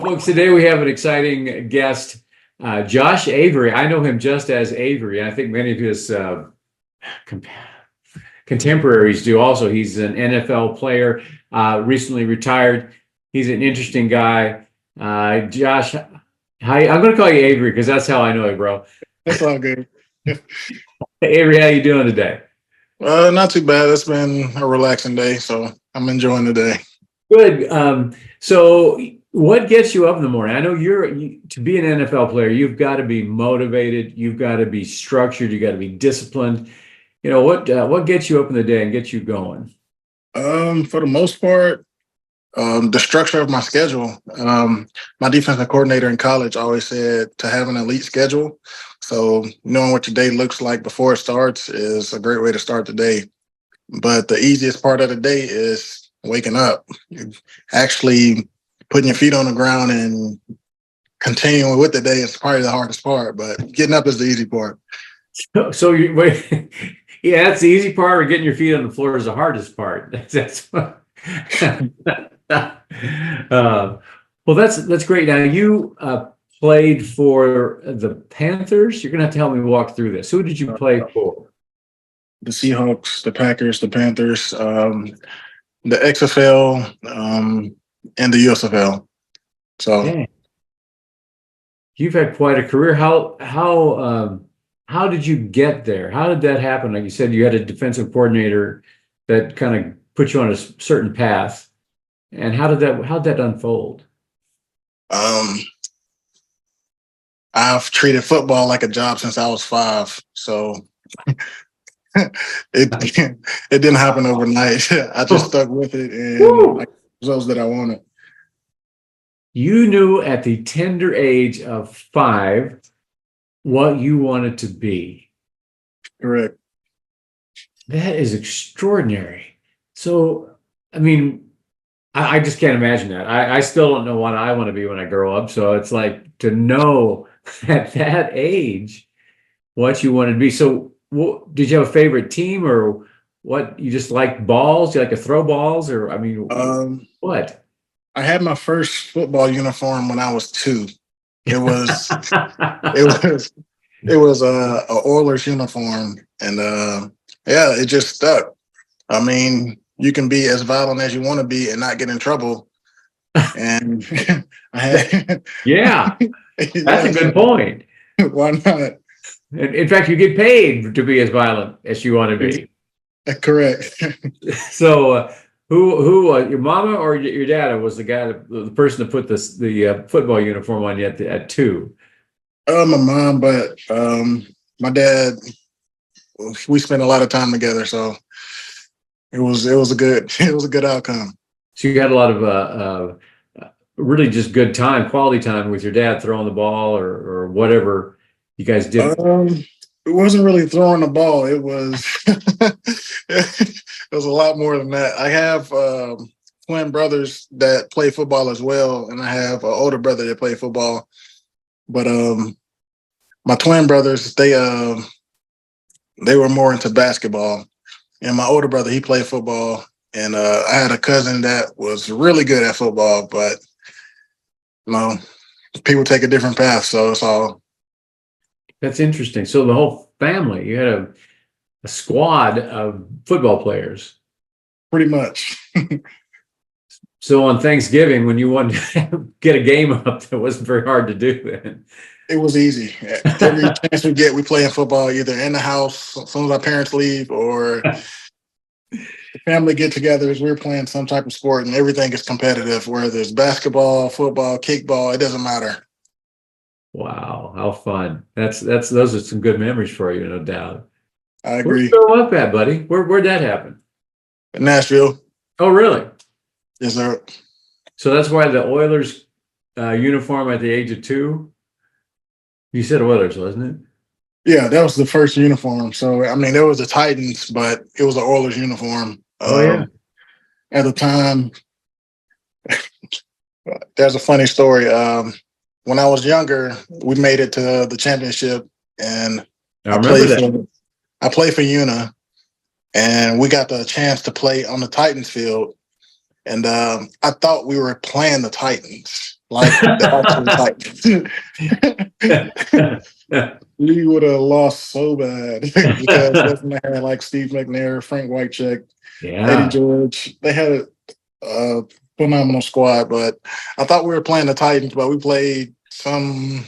Well, folks, today we have an exciting guest, Josh Avery. I know him just as Avery. I think many of his com- contemporaries do also. He's an NFL player, recently retired. He's an interesting guy. Josh, I'm going to call you Avery because that's how I know you, bro. That's all good. Avery, how you doing today? Not too bad. It's been a relaxing day, so I'm enjoying the day. Good. So what gets you up in the morning? I know to be an NFL player, you've got to be motivated, you've got to be structured, you got to be disciplined. You know, what gets you up in the day and gets you going? For the most part, the structure of my schedule. My defensive coordinator in college always said to have an elite schedule. So knowing what your day looks like before it starts is a great way to start the day. But the easiest part of the day is waking up, actually putting your feet on the ground and continuing with the day is probably the hardest part, but getting up is the easy part. So you wait, yeah, that's the easy part, or getting your feet on the floor is the hardest part. That's what, well, that's great. Now you played for the Panthers. You're gonna have to help me walk through this. Who did you play for? The Seahawks, the Packers, the Panthers, the XFL, and the USFL. So Dang. You've had quite a career. How did you get there? How did that happen? Like you said, you had a defensive coordinator that kind of put you on a certain path. And how'd that unfold? I've treated football like a job since I was 5. So it it didn't happen overnight. I just stuck with it and I got the results that I wanted. You knew at the tender age of 5 what you wanted to be. Correct. That is extraordinary. So, I mean, I just can't imagine that. I still don't know what I want to be when I grow up. So it's like to know at that age what you wanted to be. So, did you have a favorite team, or what? You just like balls? You like to throw balls, or I mean, what? I had my first football uniform when I was 2. It was a Oilers uniform, and yeah, it just stuck. I mean, you can be as violent as you want to be and not get in trouble. And I had, yeah, that's a good point. Why not? In fact, you get paid to be as violent as you want to be. Correct. So, who your mama or your dad was the person that put the football uniform on you at 2? My mom, but my dad. We spent a lot of time together, so it was a good outcome. So you had a lot of really just good time, quality time with your dad, throwing the ball or whatever you guys did. It wasn't really throwing the ball. It was it was a lot more than that. I have twin brothers that play football as well, and I have an older brother that played football. But my twin brothers, they were more into basketball, and my older brother, he played football. And I had a cousin that was really good at football, but you know, people take a different path, so it's all. That's interesting. So the whole family, you had a squad of football players. Pretty much. So on Thanksgiving, when you wanted to get a game up, that wasn't very hard to do then. It was easy. Every chance we get, we play in football, either in the house as soon as our parents leave, or the family get-togethers. We're playing some type of sport, and everything is competitive. Whether it's basketball, football, kickball, it doesn't matter. Wow, how fun! Those are some good memories for you, no doubt. I agree. Where'd you grow up at, buddy? Where'd that happen? In Nashville. Oh, really? Yes, sir. So that's why the Oilers uniform at the age of 2. You said Oilers, wasn't it? Yeah, that was the first uniform. So I mean, there was the Titans, but it was an Oilers uniform. Oh yeah. At the time, there's a funny story. When I was younger, we made it to the championship, and I remember that. I played for Una, and we got the chance to play on the Titans field. And I thought we were playing the Titans. like the actual Titans. We would have lost so bad because that's when they had like Steve McNair, Frank Whitecheck, Eddie Yeah. George. They had a phenomenal squad, but I thought we were playing the Titans, but we played some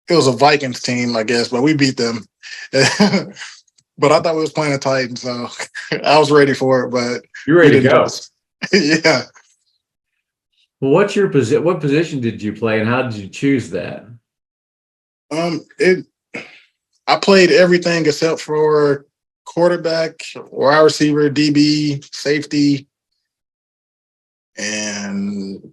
it was a Vikings team, I guess, but we beat them. But I thought we was playing the Titans, so I was ready for it, but You're we ready to didn't go. trust. Yeah. Well, what's your position? What position did you play, and how did you choose that? It I played everything except for quarterback, wide receiver, DB, safety, and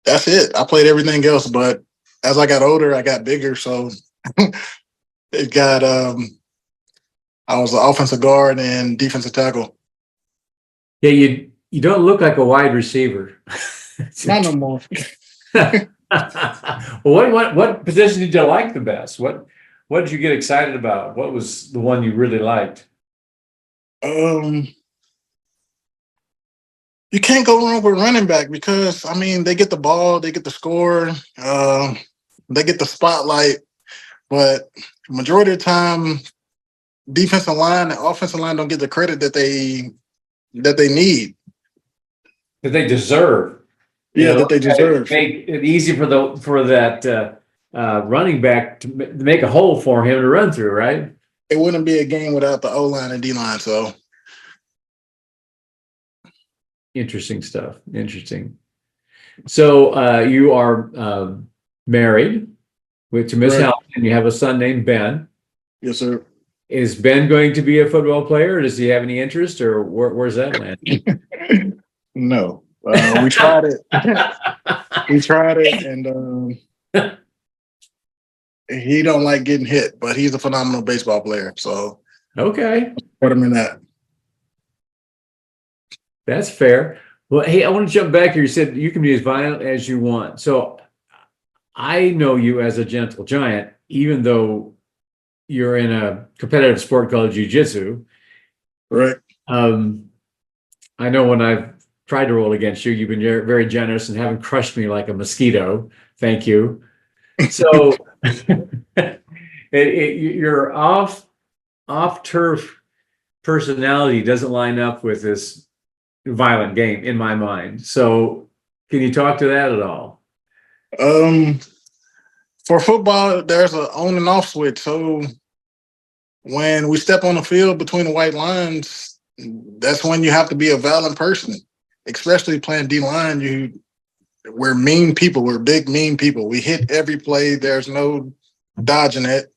that's it. I played everything else, but as I got older, I got bigger, so it got I was an offensive guard and defensive tackle. Yeah, you don't look like a wide receiver. Not no more. Well, what position did you like the best? What did you get excited about? What was the one you really liked? Um, you can't go wrong with running back because I mean they get the ball, they get the score, they get the spotlight, but majority of the time, defensive line and offensive line don't get the credit that they need. That they deserve. You Yeah, know, that they deserve. make it easy for that running back to make a hole for him to run through, right? It wouldn't be a game without the O line and D line. So Interesting stuff. Interesting. So you are married to Miss right. Helen, and you have a son named Ben. Yes, sir. Is Ben going to be a football player? Or does he have any interest, or where's that land? No. We tried it. We tried it, and he don't like getting hit, but he's a phenomenal baseball player. So Okay, put him in that. that's fair. Well, hey, I want to jump back here. You said you can be as violent as you want. So I know you as a gentle giant, even though you're in a competitive sport called jiu-jitsu. Right. Um, I know when I've tried to roll against you, you've been very generous and haven't crushed me like a mosquito. Thank you. So your off turf personality doesn't line up with this violent game in my mind. So can you talk to that at all? Um, for football, there's an on and off switch. So when we step on the field between the white lines, that's when you have to be a violent person, especially playing D line. We're mean people. We're big mean people. We hit every play. There's no dodging it.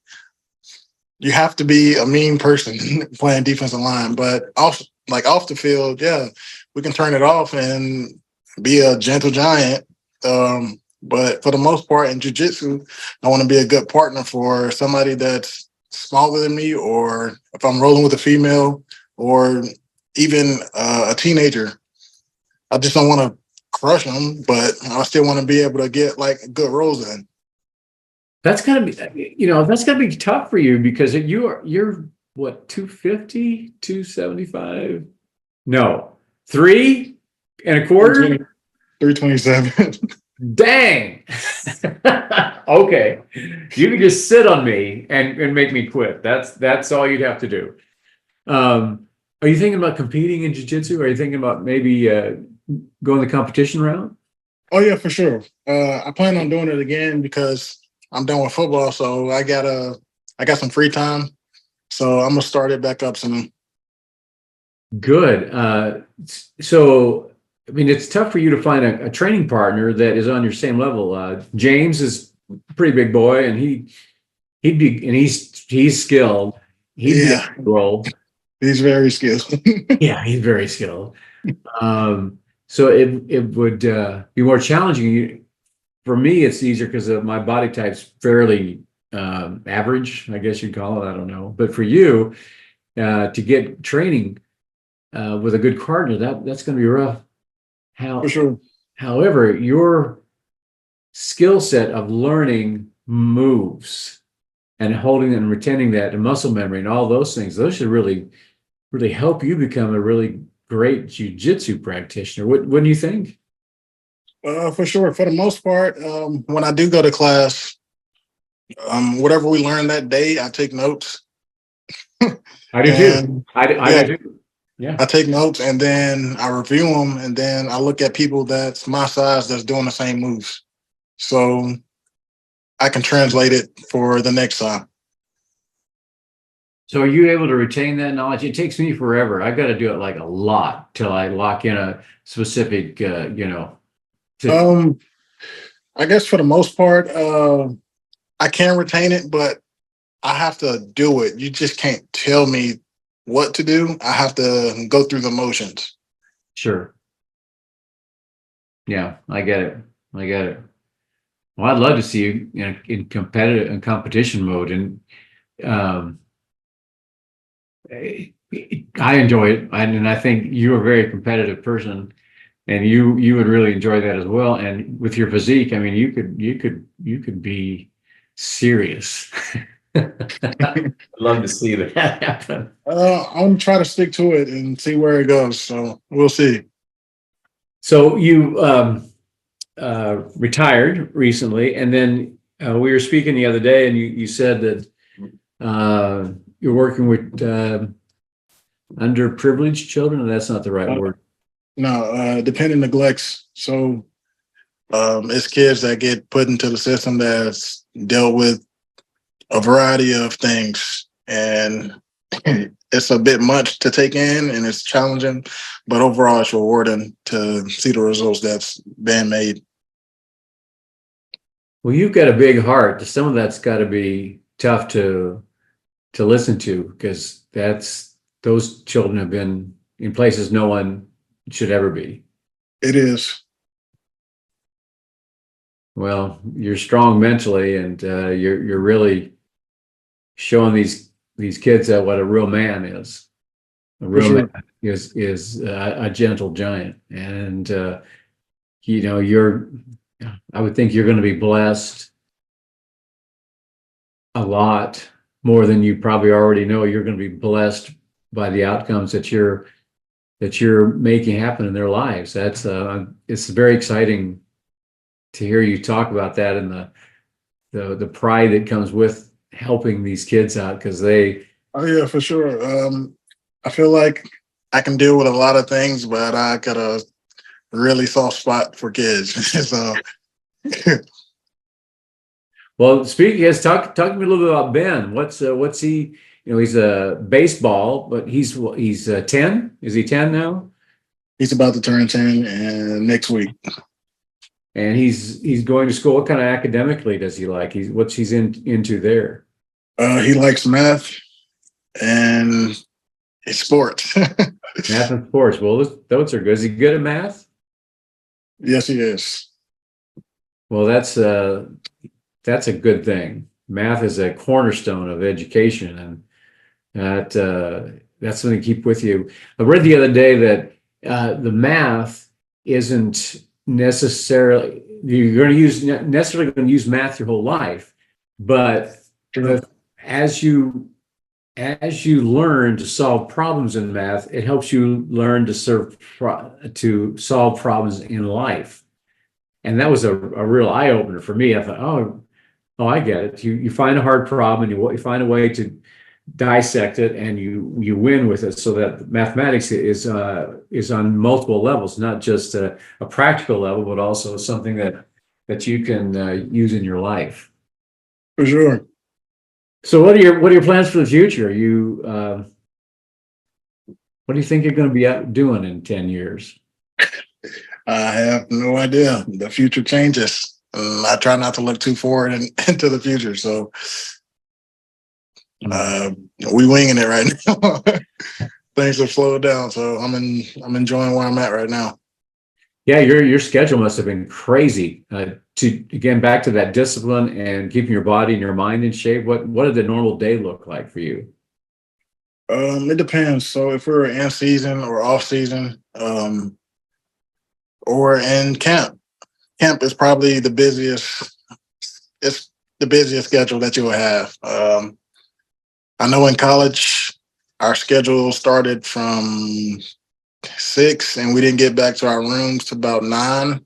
You have to be a mean person playing defensive line. But off the field, yeah, we can turn it off and be a gentle giant. But for the most part in jiu-jitsu, I want to be a good partner for somebody that's smaller than me, or if I'm rolling with a female, or even a teenager. I just don't want to crush them, but I still want to be able to get like good rolls in. That's gotta be, that's gotta be tough for you because you're what, 250, 275? No, 3 1/4? 327. Dang. Okay. You can just sit on me and make me quit. That's all you'd have to do. Are you thinking about competing in jiu-jitsu? Are you thinking about maybe going the competition route? Oh yeah, for sure. I plan on doing it again because I'm done with football, so I got some free time. So I'm gonna start it back up soon. Good. So, I mean, it's tough for you to find a training partner that is on your same level. James is a pretty big boy, and he's skilled. He'd be Yeah, a good role. he's very skilled. Yeah, he's very skilled. So it would be more challenging. For me, it's easier because my body type's fairly average, I guess you'd call it. I don't know. But for you, to get training with a good partner, that's going to be rough. For sure. However, your skill set of learning moves and holding and retaining that and muscle memory and all those things, those should really, really help you become a really great jujitsu practitioner. What do you think? For sure. For the most part, when I do go to class, whatever we learn that day, I take notes. I do too. And I yeah, do too. Yeah. I take notes and then I review them, and then I look at people that's my size that's doing the same moves. So I can translate it for the next time. So are you able to retain that knowledge? It takes me forever. I've got to do it like a lot till I lock in a specific, to, Um, I guess for the most part, I can retain it, but I have to do it. You just can't tell me what to do. I have to go through the motions. sure. Yeah, I get it. I get it. Well, I'd love to see you in competitive and competition mode. And um, I enjoy it. And I think you're a very competitive person, and you would really enjoy that as well. And with your physique, I mean, you could be serious. I'd love to see that happen. I'm gonna try to stick to it and see where it goes. So we'll see. So you retired recently, and then we were speaking the other day, and you said that you're working with underprivileged children, and that's not the right Uh, word. no, dependent neglects. So it's kids that get put into the system that's dealt with a variety of things, and it's a bit much to take in, and it's challenging. But overall, it's rewarding to see the results that's been made. Well, you've got a big heart. Some of that's got to be tough to listen to, because that's those children have been in places no one should ever be. It is. Well, you're strong mentally, and you're really showing these kids that what a real man is. A For real man sure. is a gentle giant, and you're. I would think you're going to be blessed a lot more than you probably already know. You're going to be blessed by the outcomes that you're making happen in their lives. That's it's very exciting to hear you talk about that, and the pride that comes with helping these kids out, because they. Oh yeah, for sure. I feel like I can deal with a lot of things, but I got a really soft spot for kids. So Well, speaking, yes, talk to me a little bit about Ben. What's he? He's a baseball, but he's 10. Is he 10 now? he's about to turn 10 and next week. And he's going to school. What kind of academically does he like? What's he's into there? He likes math and sports. Math and sports. Well, those are good. Is he good at math? Yes, he is. Well, that's a good thing. Math is a cornerstone of education, and that's something to keep with you. I read the other day that the math isn't necessarily you're going to use necessarily going to use math your whole life, but True. as you learn to solve problems in math, it helps you learn to solve problems in life. And that was a real eye opener for me. I thought, oh, I get it. You find a hard problem, and you find a way to dissect it, and you win with it. So that mathematics is on multiple levels, not just a practical level, but also something that you can use in your life. For sure. So what are your plans for the future? What do you think you're going to be out doing in 10 years? I have no idea. The future changes. I try not to look too forward into the future. So uh, we winging it right now. Things have slowed down, so I'm enjoying where I'm at right now. Yeah, your schedule must have been crazy. To again back to that discipline and keeping your body and your mind in shape. What did the normal day look like for you? It depends. So if we're in season or off season, or in camp, camp is probably the busiest. It's the busiest schedule that you will have. I know in college, our schedule started from 6, and we didn't get back to our rooms to about 9.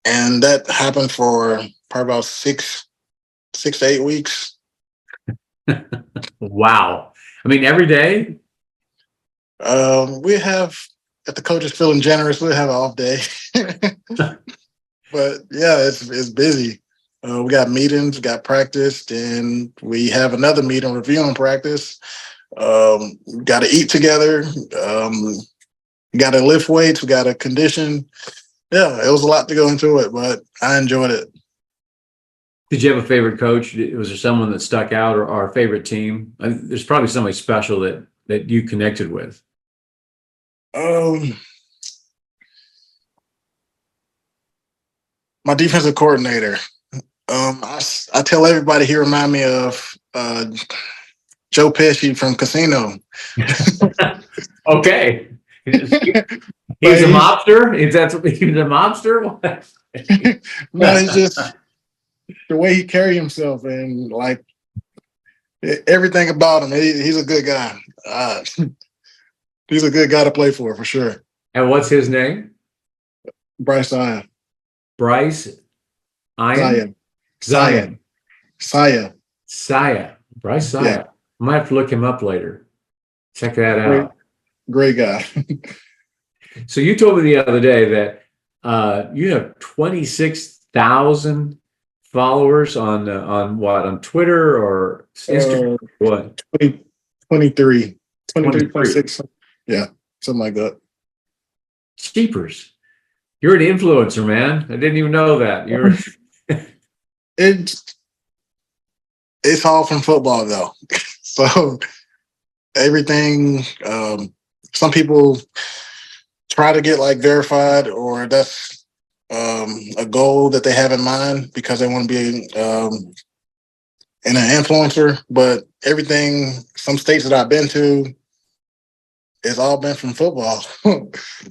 And that happened for probably about 6 to 8 weeks. Wow. I mean, every day? We have, if the coach is feeling generous, we'll have an off day. But yeah, it's busy. We got meetings, we got practice, and we have another meeting reviewing practice. We got to eat together. We got to lift weights. We got to condition. Yeah, it was a lot to go into it, but I enjoyed it. Did you have a favorite coach? Was there someone that stuck out, or a favorite team? There's probably somebody special that you connected with. Um, my defensive coordinator. I tell everybody he remind me of Joe Pesci from Casino. Okay. He's But a mobster? He's a mobster? no, he's just the way he carry himself and like everything about him. He's a good guy. He's a good guy to play for sure. And what's his name? Bryce Saya. Bryce Iron? Saya. Saya. Saya. Bryce Saya. Yeah. I might have to look him up later. Check that out. Great guy. So you told me the other day that you have 26,000 followers on what? On Twitter or Instagram? What? 23. 23.6. Yeah, something like that. Cheapers. You're an influencer, man. I didn't even know that. It's all from football though. So everything, some people try to get like verified, or that's a goal that they have in mind because they want to be an influencer. But everything, some states that I've been to, it's all been from football.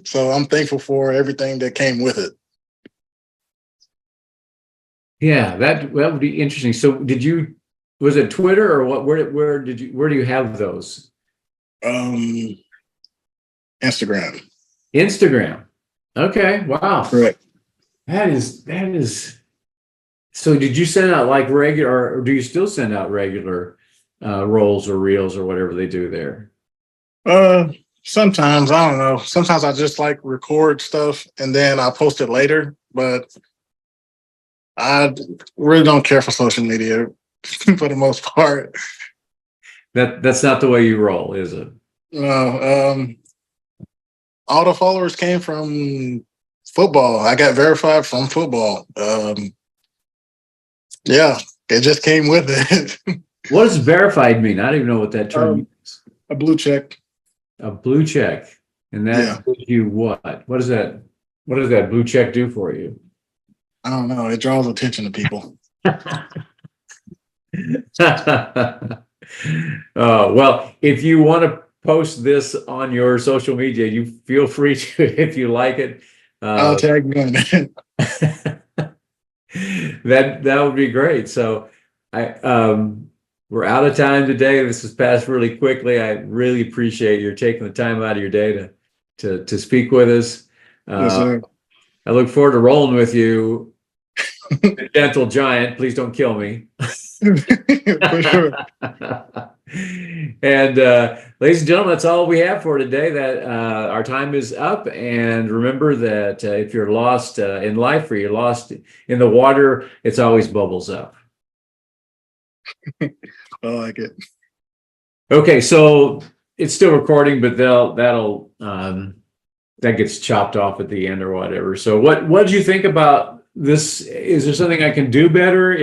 So I'm thankful for everything that came with it. Yeah, that would be interesting. So was it Twitter or what? Where do you have those? Instagram. Instagram. Okay. Wow. Correct. That is. So did you send out like regular, or do you still send out regular rolls or reels or whatever they do there? Sometimes I don't know. Sometimes I just like record stuff and then I post it later, but I really don't care for social media for the most part. That's not the way you roll, is it? No, all the followers came from football. I got verified from football. Yeah, it just came with it. What does verified mean? I don't even know what that term means. A blue check. A blue check. And that gives you what? What does that blue check do for you? I don't know. It draws attention to people. Well, if you want to post this on your social media, you feel free to, if you like it. I'll tag you on it. That would be great. So we're out of time today. This has passed really quickly. I really appreciate your taking the time out of your day to speak with us. Yes, sir. I look forward to rolling with you, the gentle giant. Please don't kill me. For sure. And ladies and gentlemen, that's all we have for today. That our time is up. And remember that if you're lost in life or you're lost in the water, it's always bubbles up. I like it. Okay, so it's still recording, but that gets chopped off at the end or whatever. So what did you think about this? Is there something I can do better?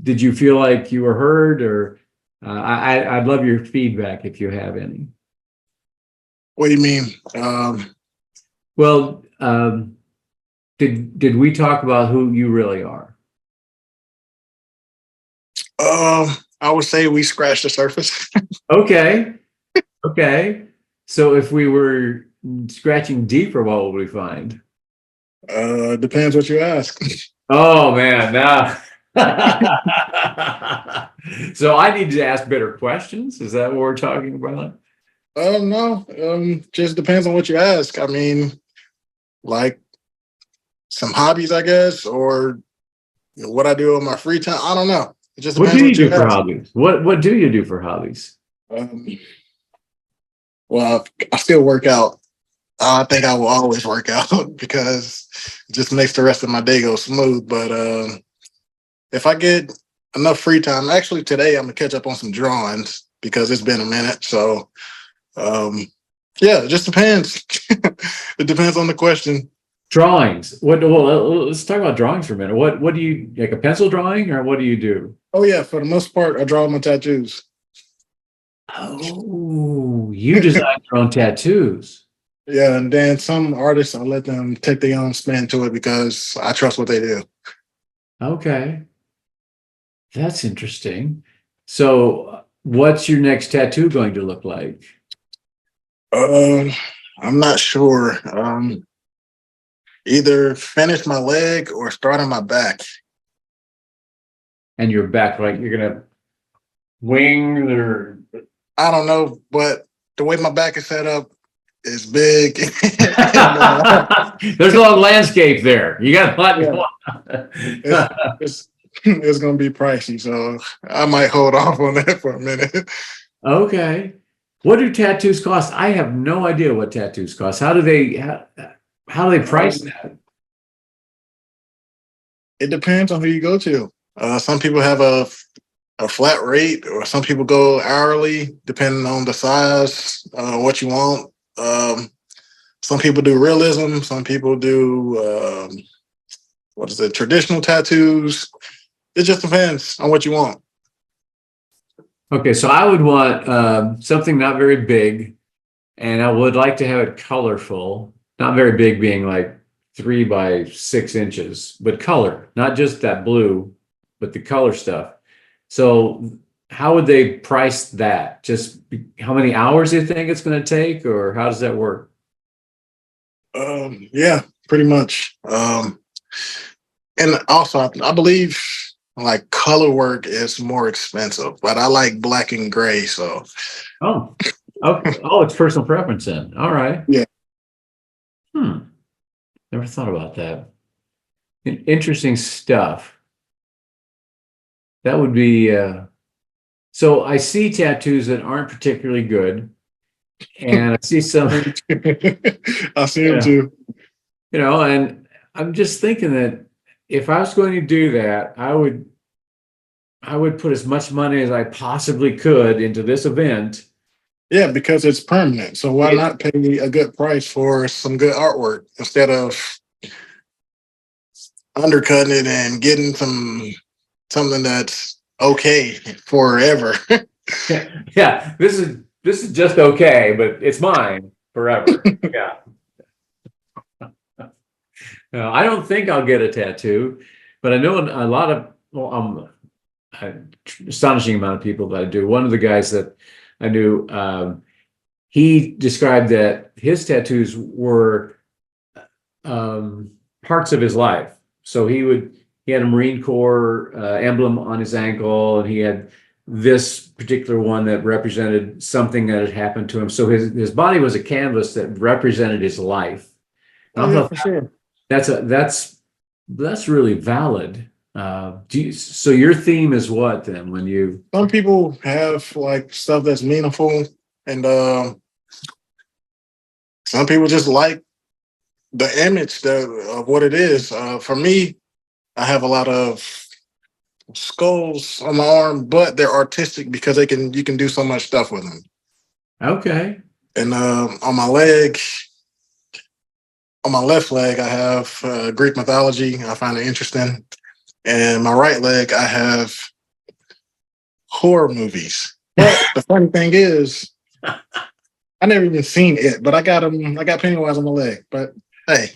Did you feel like you were heard, or I'd love your feedback if you have any. What do you mean? Well, did we talk about who you really are? I would say we scratched the surface. Okay. So if we were scratching deeper, what would we find? Depends what you ask. Oh man, now. So I need to ask better questions. Is that what we're talking about? No, just depends on what you ask. I mean, like some hobbies, I guess, or what I do in my free time. I don't know. It just What do depends you what you do for ask. hobbies? What do you do for hobbies? Um, well, I still work out. I think I will always work out because it just makes the rest of my day go smooth. But if I get enough free time, actually today I'm gonna catch up on some drawings because it's been a minute. So um, yeah, it just depends. It depends on the question. Drawings. Let's talk about drawings for a minute. What do you like a pencil drawing or what do you do? Oh yeah, for the most part, I draw my tattoos. Oh, you design your own tattoos. Yeah, and then some artists, I let them take their own spin to it because I trust what they do. Okay, that's interesting. So, what's your next tattoo going to look like? Um, I'm not sure. Either finish my leg or start on my back. And your back, like you're gonna wing or I don't know, but the way my back is set up is big. And there's a lot of landscape there. You got a lot yeah, going it's, on. it's going to be pricey. So I might hold off on that for a minute. Okay. What do tattoos cost? I have no idea what tattoos cost. How do they price Um, that? it depends on who you go to. Some people have a flat rate, or some people go hourly, depending on the size, what you want. Some people do realism. Some people do what is it? Traditional tattoos. It just depends on what you want. Okay, so I would want something not very big, and I would like to have it colorful. Not very big, being like 3 by 6 inches, but color, not just that blue, but the color stuff. So, how would they price that? How many hours do you think it's going to take, or how does that work? Yeah, pretty much. And also, I believe like color work is more expensive, but I like black and gray. So Oh, oh, it's personal preference then. All right. yeah, Hmm. Never thought about that. Interesting stuff. That would be so I see tattoos that aren't particularly good, and I see some, I see you them know, too. and I'm just thinking that if I was going to do that, I would put as much money as I possibly could into this event. Yeah, because it's permanent. So why It, not pay a good price for some good artwork instead of undercutting it and getting something that's okay forever? yeah, this is just okay, but it's mine forever. Yeah. I don't think I'll get a tattoo, but I know a lot of, well, astonishing amount of people that I do. One of the guys that I knew, he described that his tattoos were um, parts of his life. So he had a Marine Corps emblem on his ankle, and he had this particular one that represented something that had happened to him. So his body was a canvas that represented his life. Oh And I yeah, thought for sure. that's really valid. So your theme is what then when you Some people have like stuff that's meaningful, and some people just like the image of what it is. For me, I have a lot of skulls on my arm, but they're artistic because they can you can do so much stuff with them. okay. And on my leg, on my left leg, I have Greek mythology. I find it interesting. And my right leg, I have horror movies. But the funny thing is, I never even seen it, but I got them. I got Pennywise on my leg. But hey,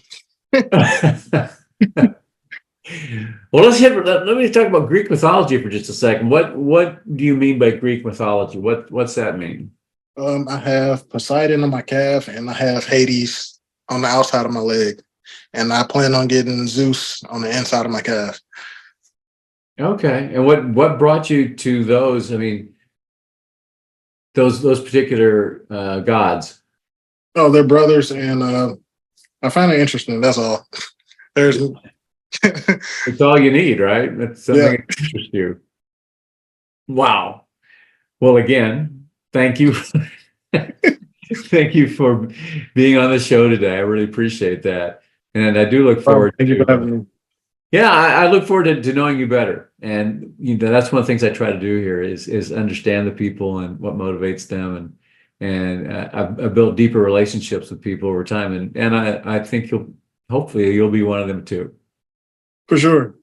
Well, let me talk about Greek mythology for just a second. What do you mean by Greek mythology? What's that mean? I have Poseidon on my calf, and I have Hades on the outside of my leg, and I plan on getting Zeus on the inside of my calf. Okay. And what brought you to those? I mean, those particular gods? Oh, they're brothers, and I find it interesting. That's all. There's It's all you need, right? That's something yeah, that interests you. Wow. Well, again, thank you. Thank you for being on the show today. I really appreciate that. And I do look forward thank you for to, having me. yeah, I look forward to knowing you better. And that's one of the things I try to do here is understand the people and what motivates them. And I've built deeper relationships with people over time. And I think hopefully you'll be one of them too. For sure.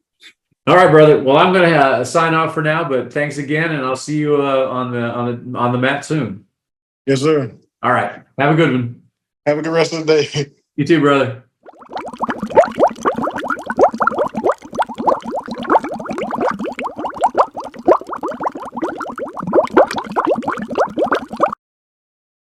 All right, brother. Well, I'm going to sign off for now, but thanks again. And I'll see you on the mat soon. Yes, sir. All right. Have a good one. Have a good rest of the day. You too, brother.